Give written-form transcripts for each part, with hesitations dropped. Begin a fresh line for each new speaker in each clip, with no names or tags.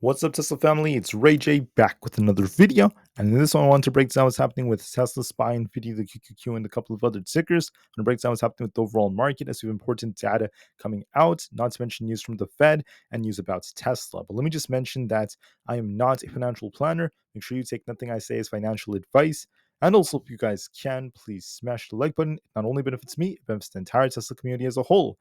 What's up, Tesla family? It's Ray J back with another video. And in this one, I want to break down what's happening with Tesla, SPY, Nvda, the QQQ, and a couple of other tickers. I'm going to break down what's happening with the overall market as we have important data coming out, not to mention news from the Fed and news about Tesla. But let me just mention that I am not a financial planner. Make sure you take nothing I say as financial advice. And also, if you guys can, please smash the like button. It not only benefits me, it benefits the entire Tesla community as a whole.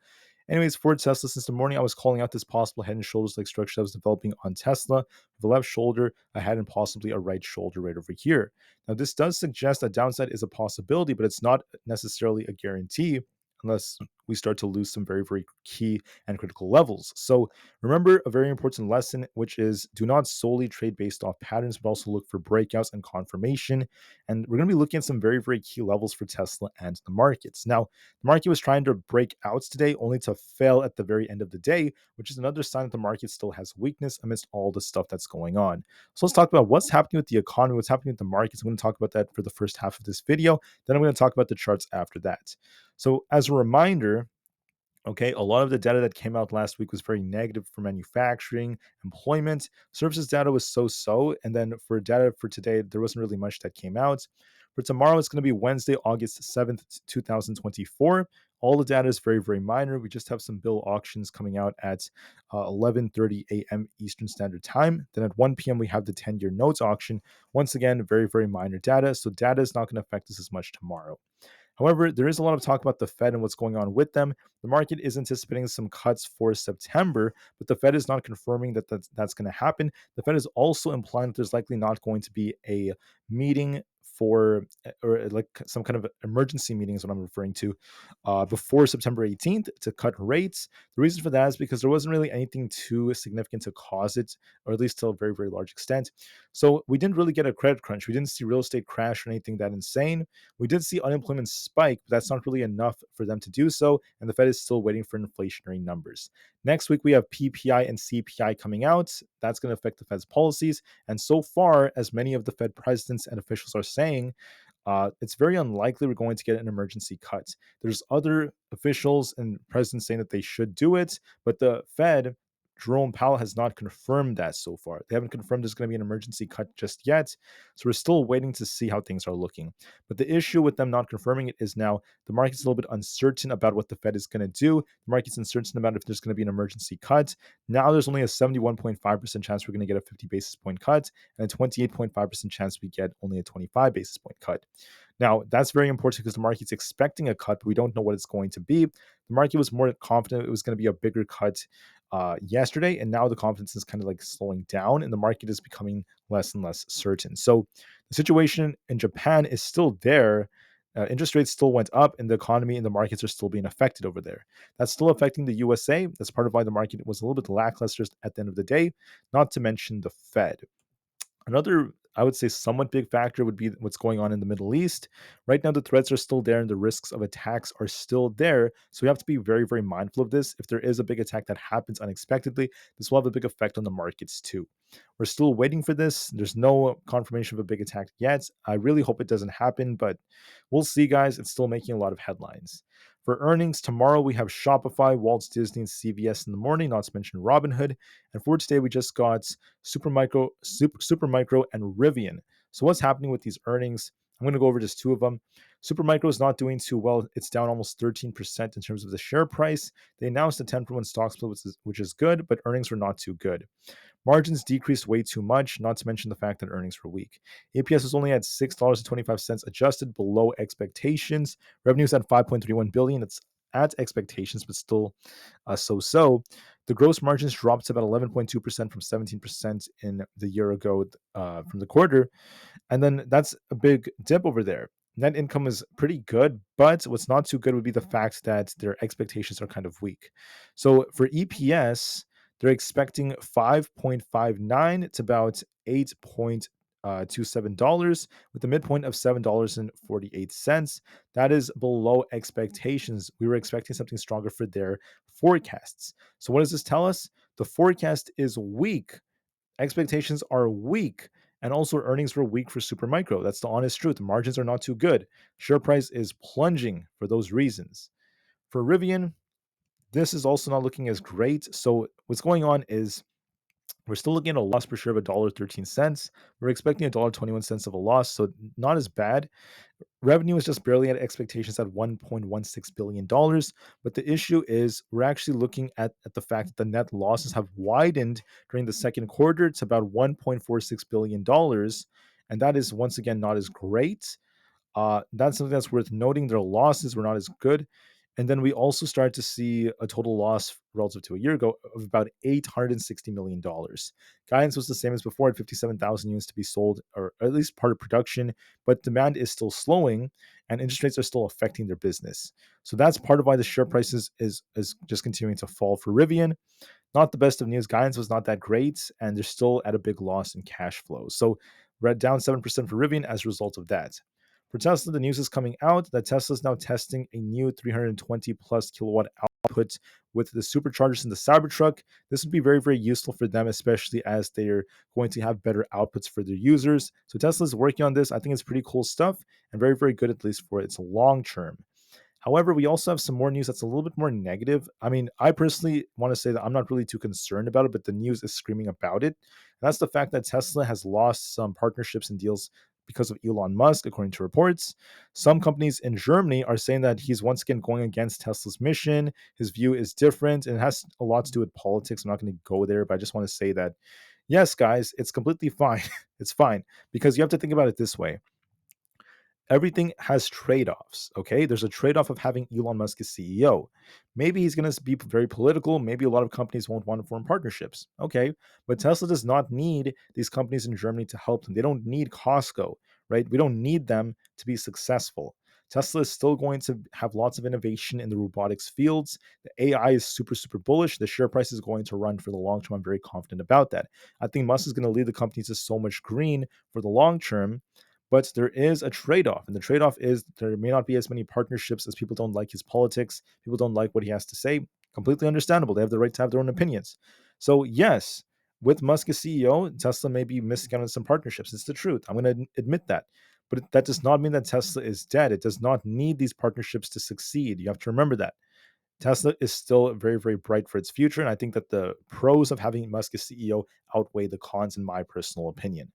Anyways, for Tesla, since the morning I was calling out this possible head and shoulders like structure that was developing on Tesla. With the left shoulder, I had and possibly a right shoulder right over here. Now, this does suggest a downside is a possibility, but it's not necessarily a guarantee unless we start to lose some very, very key and critical levels. So remember a very important lesson, which is do not solely trade based off patterns, but also look for breakouts and confirmation. And we're going to be looking at some very, very key levels for Tesla and the markets. Now, the market was trying to break outs today, only to fail at the very end of the day, which is another sign that the market still has weakness amidst all the stuff that's going on. So let's talk about what's happening with the economy, what's happening with the markets. I'm going to talk about that for the first half of this video. Then I'm going to talk about the charts after that. So as a reminder, okay, a lot of the data that came out last week was very negative for manufacturing, employment. Services data was so. And then for data for today, there wasn't really much that came out. For tomorrow, it's going to be Wednesday, August 7th, 2024. All the data is very, very minor. We just have some bill auctions coming out at 11:30 a.m. Eastern Standard Time. Then at 1 p.m., we have the 10-year notes auction. Once again, very, very minor data. So data is not going to affect us as much tomorrow. However, there is a lot of talk about the Fed and what's going on with them. The market is anticipating some cuts for September, but the Fed is not confirming that that's going to happen. The Fed is also implying that there's likely not going to be a meeting for, or like some kind of emergency meeting is what I'm referring to, before September 18th to cut rates. The reason for that is because there wasn't really anything too significant to cause it, or at least to a very, very large extent. So we didn't really get a credit crunch. We didn't see real estate crash or anything that insane. We did see unemployment spike, but that's not really enough for them to do so, and the Fed is still waiting for inflationary numbers. Next week, we have PPI and CPI coming out. That's going to affect the Fed's policies. And so far, as many of the Fed presidents and officials are saying, it's very unlikely we're going to get an emergency cut. There's other officials and presidents saying that they should do it, but the Fed, Jerome Powell, has not confirmed that so far. They haven't confirmed there's going to be an emergency cut just yet. So we're still waiting to see how things are looking. But the issue with them not confirming it is now the market's a little bit uncertain about what the Fed is going to do. The market's uncertain about if there's going to be an emergency cut. Now there's only a 71.5% chance we're going to get a 50 basis point cut and a 28.5% chance we get only a 25 basis point cut. Now, that's very important because the market's expecting a cut, but we don't know what it's going to be. The market was more confident it was going to be a bigger cut yesterday, and now the confidence is kind of like slowing down, and the market is becoming less and less certain. So the situation in Japan is still there. Interest rates still went up, and the economy and the markets are still being affected over there. That's still affecting the USA. That's part of why the market was a little bit lackluster at the end of the day, not to mention the Fed. Another, I would say, somewhat big factor would be what's going on in the Middle East. Right now, the threats are still there and the risks of attacks are still there. So we have to be very, very mindful of this. If there is a big attack that happens unexpectedly, this will have a big effect on the markets too. We're still waiting for this. There's no confirmation of a big attack yet. I really hope it doesn't happen, but we'll see, guys. It's still making a lot of headlines. For earnings, tomorrow we have Shopify, Walt Disney, and CVS in the morning, not to mention Robinhood. And for today, we just got Supermicro, and Rivian. So what's happening with these earnings? I'm going to go over just two of them. Supermicro is not doing too well. It's down almost 13% in terms of the share price. They announced a 10-for-1 stock split, which is good, but earnings were not too good. Margins decreased way too much, not to mention the fact that earnings were weak. EPS was only at $6.25 adjusted, below expectations. Revenues at $5.31 billion. It's at expectations, but still so-so. The gross margins dropped to about 11.2% from 17% in the year ago from the quarter. And then that's a big dip over there. Net income is pretty good, but what's not too good would be the fact that their expectations are kind of weak. So for EPS, they're expecting 5.59 to about $8.27 with a midpoint of $7.48. That is below expectations. We were expecting something stronger for their forecasts. So what does this tell us? The forecast is weak. Expectations are weak. And also earnings were weak for Supermicro. That's the honest truth. The margins are not too good. Share price is plunging for those reasons. For Rivian, this is also not looking as great. So what's going on is We're still looking at a loss per share of $1.13. We're expecting $1.21 of a loss, so not as bad. Revenue is just barely at expectations at $1.16 billion. But the issue is we're actually looking at the fact that the net losses have widened during the second quarter. It's about $1.46 billion. And that is, once again, not as great. That's something that's worth noting. Their losses were not as good. And then we also started to see a total loss relative to a year ago of about $860 million. Guidance was the same as before at 57,000 units to be sold, or at least part of production, but demand is still slowing and interest rates are still affecting their business. So that's part of why the share prices is just continuing to fall for Rivian. Not the best of news. Guidance was not that great, and they're still at a big loss in cash flow. So we're down 7% for Rivian as a result of that. For Tesla, the news is coming out that Tesla is now testing a new 320 plus kilowatt output with the superchargers in the Cybertruck. This would be very, very useful for them, especially as they're going to have better outputs for their users. So Tesla is working on this. I think it's pretty cool stuff and very, very good, at least for its long term. However, we also have some more news that's a little bit more negative. I mean, I personally want to say that I'm not really too concerned about it, but the news is screaming about it. And that's the fact that Tesla has lost some partnerships and deals because of Elon Musk, according to reports. Some companies in Germany are saying that he's once again going against Tesla's mission. His view is different, and it has a lot to do with politics. I'm not going to go there, but I just want to say that, yes, guys, it's completely fine. It's fine because you have to think about it this way. Everything has trade-offs. Okay, there's a trade-off of having Elon Musk as CEO. Maybe he's going to be very political. Maybe a lot of companies won't want to form partnerships. Okay, but Tesla does not need these companies in Germany to help them. They don't need Costco, right? We don't need them to be successful. Tesla is still going to have lots of innovation in the robotics fields. The AI is super, super bullish. The share price is going to run for the long term. I'm very confident about that. I think Musk is going to lead the company to so much green for the long term, but there is a trade off. And the trade off is there may not be as many partnerships as people don't like his politics. People don't like what he has to say. Completely understandable. They have the right to have their own opinions. So, yes, with Musk as CEO, Tesla may be missing out on some partnerships. It's the truth. I'm going to admit that. But that does not mean that Tesla is dead. It does not need these partnerships to succeed. You have to remember that. Tesla is still very, very bright for its future. And I think that the pros of having Musk as CEO outweigh the cons, in my personal opinion.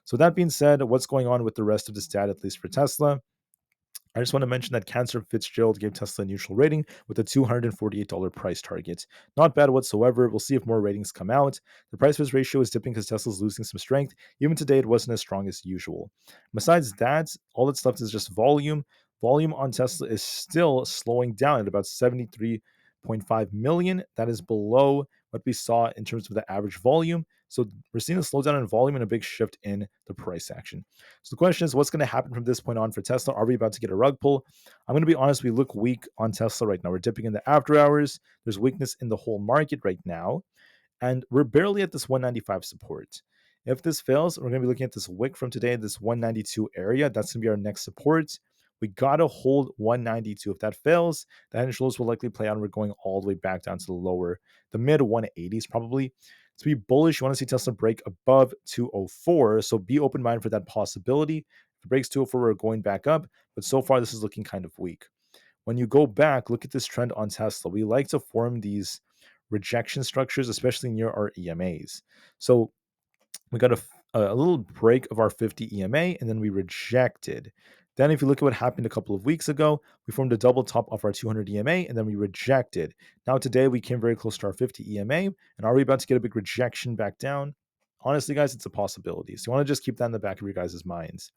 So, that being said, what's going on with the rest of the stat, at least for Tesla? I just want to mention that Cantor Fitzgerald gave Tesla a neutral rating with a $248 price target. Not bad whatsoever. We'll see if more ratings come out. The price risk ratio is dipping because Tesla's losing some strength. Even today, it wasn't as strong as usual. Besides that, all that's left is just volume. Volume on Tesla is still slowing down at about 73.5 million. That is below what we saw in terms of the average volume. So we're seeing a slowdown in volume and a big shift in the price action. So the question is, what's going to happen from this point on for Tesla? Are we about to get a rug pull? I'm going to be honest, we look weak on Tesla right now. We're dipping in the after hours. There's weakness in the whole market right now. And we're barely at this 195 support. If this fails, we're going to be looking at this wick from today, this 192 area. That's going to be our next support. We got to hold 192. If that fails, the head and shoulders will likely play out and we're going all the way back down to the mid 180s probably. To be bullish, you want to see Tesla break above 204. So be open minded for that possibility. If it breaks 204, we're going back up. But so far, this is looking kind of weak. When you go back, look at this trend on Tesla. We like to form these rejection structures, especially near our EMAs. So we got a little break of our 50 EMA and then we rejected. Then, if you look at what happened a couple of weeks ago, we formed a double top of our 200 EMA and then we rejected. Now, today we came very close to our 50 EMA. And are we about to get a big rejection back down? Honestly, guys, it's a possibility. So you want to just keep that in the back of your guys' minds.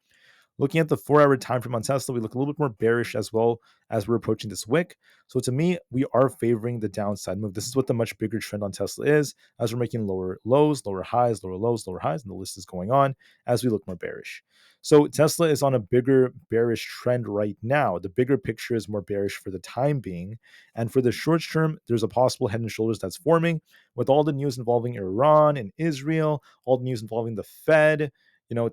Looking at the 4-hour time frame on Tesla, we look a little bit more bearish as well as we're approaching this wick. So to me, we are favoring the downside move. This is what the much bigger trend on Tesla is, as we're making lower lows, lower highs, lower lows, lower highs, and the list is going on as we look more bearish. So Tesla is on a bigger bearish trend right now. The bigger picture is more bearish for the time being. And for the short term, there's a possible head and shoulders that's forming with all the news involving Iran and Israel, all the news involving the Fed.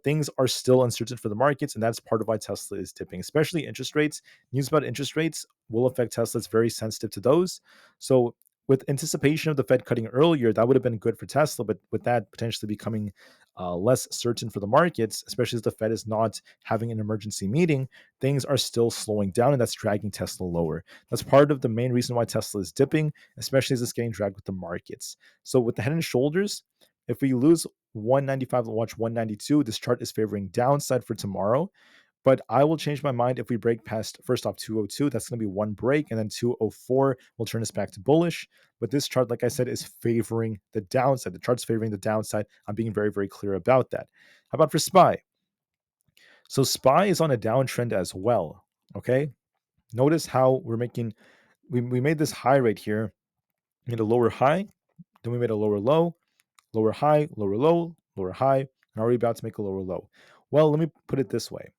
Things are still uncertain for the markets, and that's part of why Tesla is dipping, especially interest rates. News about interest rates will affect Tesla. It's very sensitive to those. So with anticipation of the Fed cutting earlier, that would have been good for Tesla, but with that potentially becoming less certain for the markets, especially as the Fed is not having an emergency meeting, things are still slowing down, and that's dragging Tesla lower. That's part of the main reason why Tesla is dipping, especially as it's getting dragged with the markets. So with the head and shoulders, If we lose 195 and watch 192, this chart is favoring downside for tomorrow. But I will change my mind if we break past first off 202. That's going to be one break, and then 204 will turn us back to bullish. But this chart, like I said, is favoring the downside. The chart's favoring the downside. I'm being very, very clear about that. How about for SPY? So SPY is on a downtrend as well. Okay. Notice how we made this high right here, made a lower high, then we made a lower low, lower high, lower low, lower high, and are we about to make a lower low? Well, let me put it this way.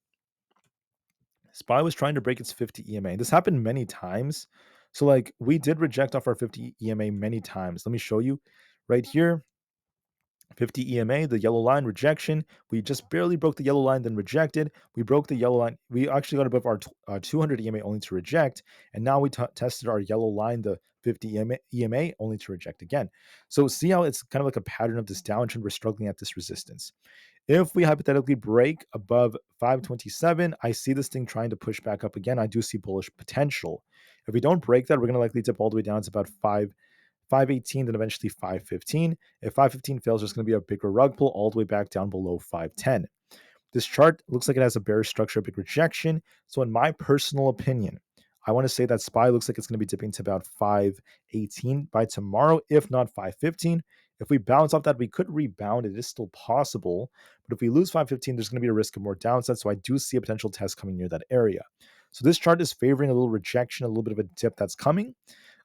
SPY was trying to break its 50 EMA. This happened many times. So, like, we did reject off our 50 EMA many times. Let me show you right here. 50 EMA, the yellow line rejection. We just barely broke the yellow line, then rejected. We broke the yellow line. We actually got above our 200 EMA only to reject. And now we tested our yellow line, the 50 EMA, only to reject again. So, see how it's kind of like a pattern of this downtrend. We're struggling at this resistance. If we hypothetically break above 527, I see this thing trying to push back up again. I do see bullish potential. If we don't break that, we're going to likely dip all the way down to about 518, then eventually 515. If 515 fails, there's going to be a bigger rug pull all the way back down below 510. This chart looks like it has a bearish structure, a big rejection. So in my personal opinion, I want to say that SPY looks like it's going to be dipping to about 518 by tomorrow, if not 515. If we bounce off that, we could rebound. It is still possible. But if we lose 515, there's going to be a risk of more downside. So I do see a potential test coming near that area. So this chart is favoring a little rejection, a little bit of a dip that's coming.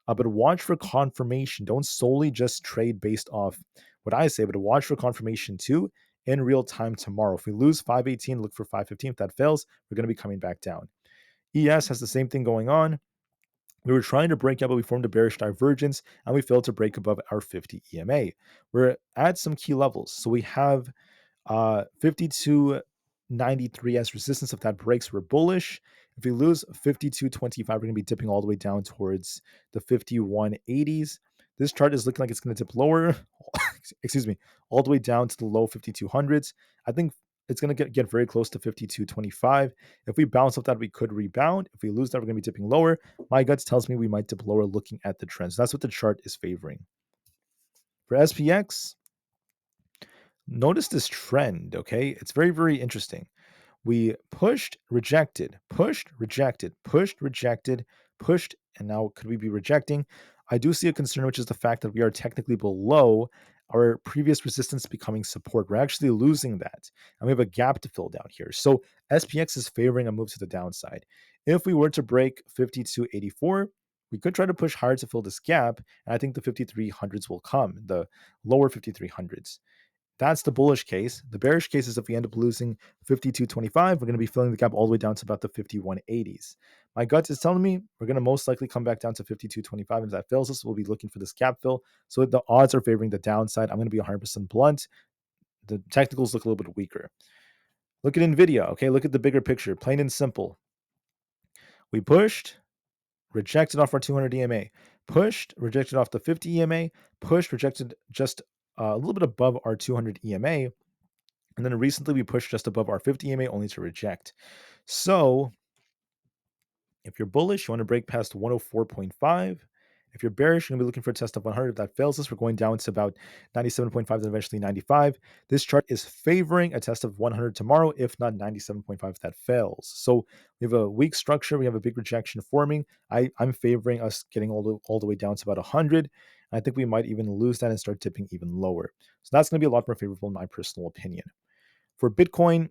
But watch for confirmation. Don't solely just trade based off what I say, but watch for confirmation too in real time tomorrow. If we lose 518, look for 515. If that fails, we're going to be coming back down. ES has the same thing going on. We were trying to break out, but we formed a bearish divergence and we failed to break above our 50 EMA. We're at some key levels. So we have 52.93 as resistance. If that breaks, we're bullish. If we lose 52.25, we're going to be dipping all the way down towards the 51.80s. This chart is looking like it's going to dip lower, excuse me, all the way down to the low 5200s. I think it's going to get very close to 52.25. If we bounce off that, we could rebound. If we lose that, we're going to be dipping lower. My guts tells me we might dip lower looking at the trends. That's what the chart is favoring. For SPX, notice this trend, okay? It's very, very interesting. We pushed, rejected, pushed, rejected, pushed, rejected, pushed, and now could we be rejecting? I do see a concern, which is the fact that we are technically below our previous resistance becoming support. We're actually losing that, and we have a gap to fill down here. So SPX is favoring a move to the downside. If we were to break 52.84, we could try to push higher to fill this gap, and I think the 5300s will come, the lower 5300s. That's the bullish case. The bearish case is if we end up losing 52.25, we're going to be filling the gap all the way down to about the 51.80s. My gut is telling me we're going to most likely come back down to 52.25, and if that fails us, we'll be looking for this gap fill. So the odds are favoring the downside. I'm going to be 100% blunt. The technicals look a little bit weaker. Look at Nvda. Okay, look at the bigger picture, plain and simple. We pushed, rejected off our 200 EMA, pushed, rejected off the 50 EMA, pushed, rejected just a little bit above our 200 EMA. And then recently we pushed just above our 50 EMA only to reject. So if you're bullish, you want to break past 104.5. If you're bearish, you're going to be looking for a test of 100. If that fails us, we're going down to about 97.5, then eventually 95. This chart is favoring a test of 100 tomorrow, if not 97.5 if that fails. So we have a weak structure. We have a big rejection forming. I'm favoring us getting all the way down to about 100. I think we might even lose that and start dipping even lower. So that's going to be a lot more favorable in my personal opinion. For Bitcoin,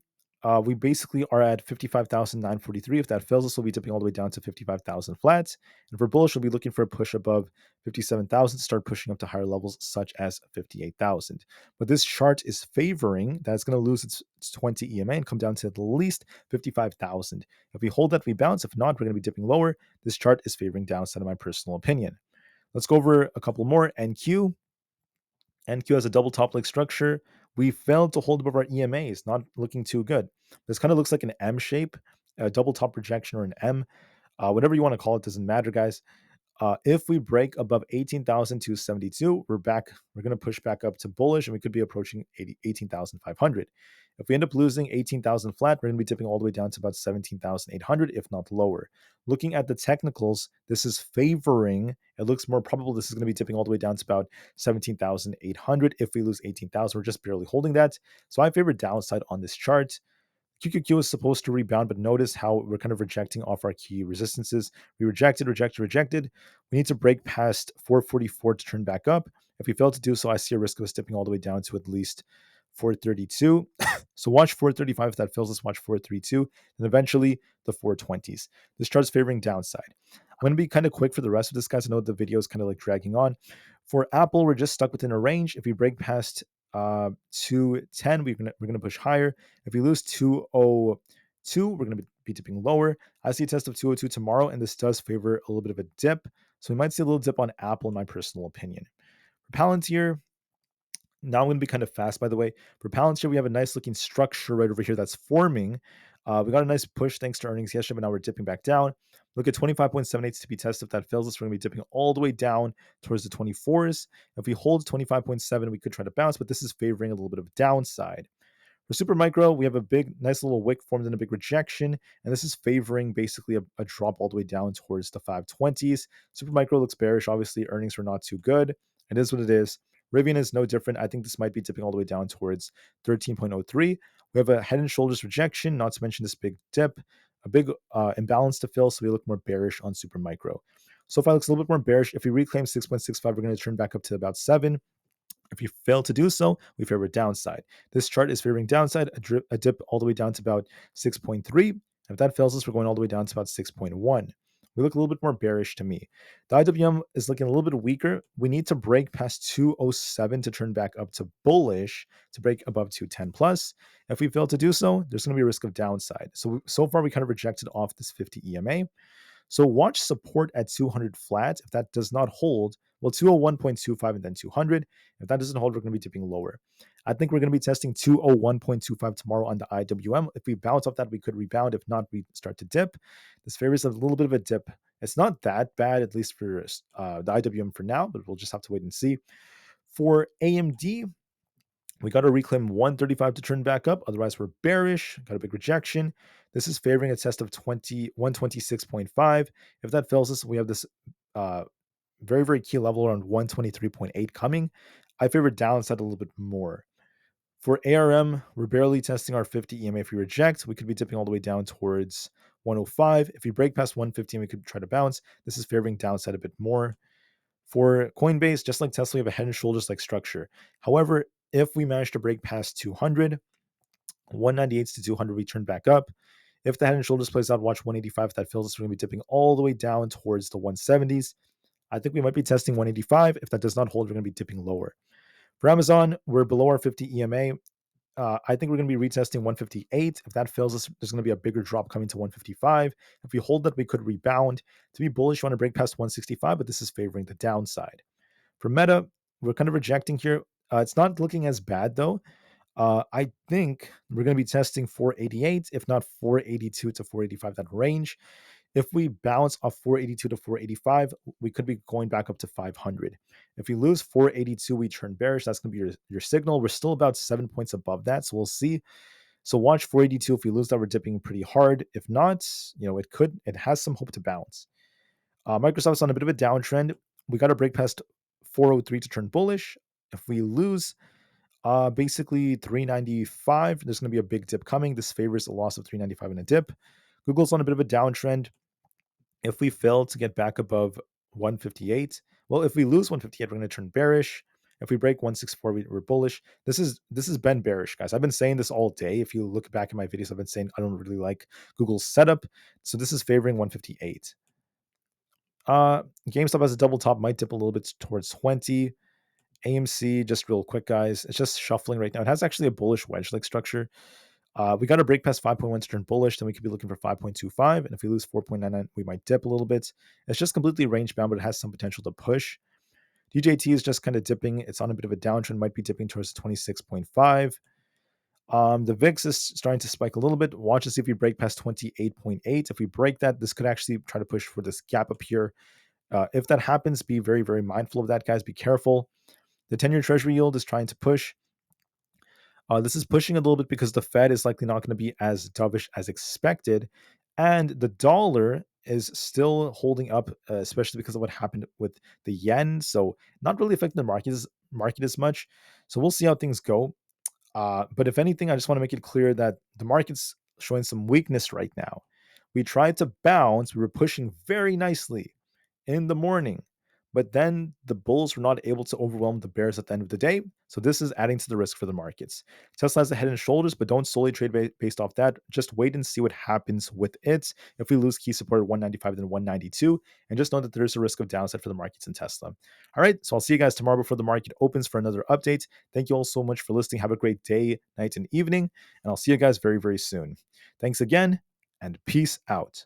we basically are at 55,943. If that fails us, we'll be dipping all the way down to 55,000 flats. And for bullish, we'll be looking for a push above 57,000 to start pushing up to higher levels such as 58,000. But this chart is favoring that it's going to lose its 20 EMA and come down to at least 55,000. If we hold that, we bounce. If not, we're going to be dipping lower. This chart is favoring downside in my personal opinion. Let's go over a couple more. NQ. NQ has a double top leg structure. We failed to hold above our EMAs, not looking too good. This kind of looks like an M shape, a double top projection or an M. Whatever you want to call it, doesn't matter, guys. If we break above 18,272, we're back. We're going to push back up to bullish, and we could be approaching 18,500. If we end up losing 18,000 flat, we're going to be dipping all the way down to about 17,800, if not lower. Looking at the technicals, this is favoring. It looks more probable this is going to be dipping all the way down to about 17,800. If we lose 18,000, we're just barely holding that. So I favor downside on this chart. QQQ is supposed to rebound, but notice how we're kind of rejecting off our key resistances. We rejected. We need to break past 444 to turn back up. If we fail to do so, I see a risk of us dipping all the way down to at least 432. So watch 435 if that fails us, watch 432, and eventually the 420s. This chart's favoring downside. I'm going to be kind of quick for the rest of this, guys. I know the video is kind of like dragging on. For Apple, we're just stuck within a range. If we break past 210, we're gonna push higher. If we lose 202, we're gonna be dipping lower. I see a test of 202 tomorrow, and this does favor a little bit of a dip. So we might see a little dip on Apple, in my personal opinion. For Palantir, now I'm going to be kind of fast, by the way. For Palantir, we have a nice looking structure right over here that's forming. We got a nice push thanks to earnings yesterday, but now we're dipping back down. Look at 25.78 to be tested. If that fails us, we're going to be dipping all the way down towards the 24s. If we hold 25.7, we could try to bounce, but this is favoring a little bit of downside. For Super Micro, we have a nice little wick formed in a big rejection, and this is favoring basically a drop all the way down towards the 520s. Super Micro looks bearish. Obviously, earnings were not too good. It is what it is. Rivian is no different. I think this might be dipping all the way down towards 13.03. We have a head and shoulders rejection, not to mention this big dip, a big imbalance to fill, so we look more bearish on Super Micro. SoFi looks a little bit more bearish. If we reclaim 6.65, we're going to turn back up to about 7. If you fail to do so, we favor downside. This chart is favoring downside, a dip all the way down to about 6.3. If that fails us, we're going all the way down to about 6.1. We look a little bit more bearish to me. The IWM is looking a little bit weaker. We need to break past 207 to turn back up to bullish, to break above 210 plus. If we fail to do so, there's going to be a risk of downside. So far, we kind of rejected off this 50 EMA. So watch support at 200 flat. If that does not hold, well, 201.25 and then 200. If that doesn't hold, we're going to be dipping lower. I think we're going to be testing 201.25 tomorrow on the IWM. If we bounce off that, we could rebound. If not, we start to dip. This favors a little bit of a dip. It's not that bad, at least for the IWM for now, but we'll just have to wait and see. For AMD, we got to reclaim 135 to turn back up. Otherwise, we're bearish. Got a big rejection. This is favoring a test of 126.5. If that fails us, we have this very, very key level around 123.8 coming. I favor downside a little bit more. For ARM, we're barely testing our 50 EMA. If we reject, we could be dipping all the way down towards 105. If we break past 115, we could try to bounce. This is favoring downside a bit more. For Coinbase, just like Tesla, we have a head and shoulders like structure. However, if we manage to break past 200, 198 to 200, we turn back up. If the head and shoulders plays out, watch 185. If that fails us, we're going to be dipping all the way down towards the 170s. I think we might be testing 185. If that does not hold, we're going to be dipping lower. For Amazon, we're below our 50 EMA. I think we're going to be retesting 158. If that fails us, there's going to be a bigger drop coming to 155. If we hold that, we could rebound. To be bullish, you want to break past 165, but this is favoring the downside. For Meta, we're kind of rejecting here. It's not looking as bad, though. I think we're going to be testing 488, if not 482 to 485, that range. If we bounce off 482 to 485, we could be going back up to 500. If we lose 482, we turn bearish. That's going to be your signal. We're still about 7 points above that, so we'll see. So watch 482. If we lose that, we're dipping pretty hard. If not, it has some hope to bounce. Microsoft's on a bit of a downtrend. We got to break past 403 to turn bullish. If we lose basically 395, there's going to be a big dip coming. This favors a loss of 395 and a dip. Google's on a bit of a downtrend. If we fail to get back above 158, well, if we lose 158, we're going to turn bearish. If we break 164, we're bullish. This has been bearish, guys. I've been saying this all day. If you look back at my videos, I've been saying I don't really like Google's setup. So this is favoring 158. GameStop as a double top might dip a little bit towards 20. AMC, just real quick, guys. It's just shuffling right now. It has actually a bullish wedge-like structure. We got to break past 5.1 to turn bullish, then we could be looking for 5.25. And if we lose 4.99, we might dip a little bit. It's just completely range bound, but it has some potential to push. DJT is just kind of dipping. It's on a bit of a downtrend, might be dipping towards 26.5. The VIX is starting to spike a little bit. Watch to see if we break past 28.8. If we break that, this could actually try to push for this gap up here. If that happens, be very, very mindful of that, guys. Be careful. The 10-year Treasury yield is trying to push. This is pushing a little bit because the Fed is likely not going to be as dovish as expected, and the dollar is still holding up, especially because of what happened with the yen. So not really affecting the market as much. So we'll see how things go. But if anything, I just want to make it clear that the market's showing some weakness right now. We tried to bounce. We were pushing very nicely in the morning. But then the bulls were not able to overwhelm the bears at the end of the day. So this is adding to the risk for the markets. Tesla has the head and shoulders, but don't solely trade based off that. Just wait and see what happens with it. If we lose key support at 195, then 192. And just know that there's a risk of downside for the markets in Tesla. All right. So I'll see you guys tomorrow before the market opens for another update. Thank you all so much for listening. Have a great day, night, and evening. And I'll see you guys very, very soon. Thanks again, and peace out.